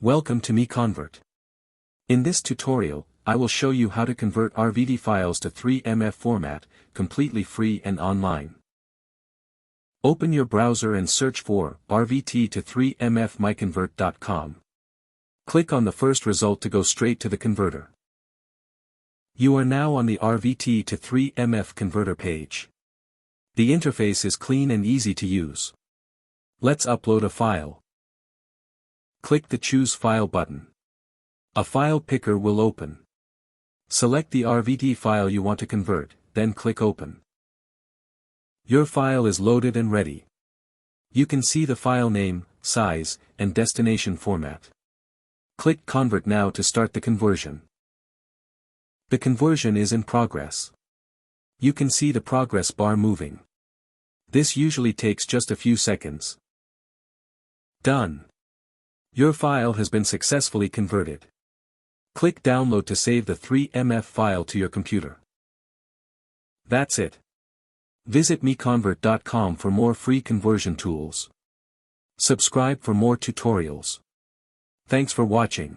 Welcome to MiConvert. In this tutorial, I will show you how to convert RVT files to 3MF format, completely free and online. Open your browser and search for RVT to 3MF MiConvert.com. Click on the first result to go straight to the converter. You are now on the RVT to 3MF converter page. The interface is clean and easy to use. Let's upload a file. Click the Choose File button. A file picker will open. Select the RVT file you want to convert, then click Open. Your file is loaded and ready. You can see the file name, size, and destination format. Click Convert now to start the conversion. The conversion is in progress. You can see the progress bar moving. This usually takes just a few seconds. Done. Your file has been successfully converted. Click Download to save the 3MF file to your computer. That's it. Visit MiConvert.com for more free conversion tools. Subscribe for more tutorials. Thanks for watching.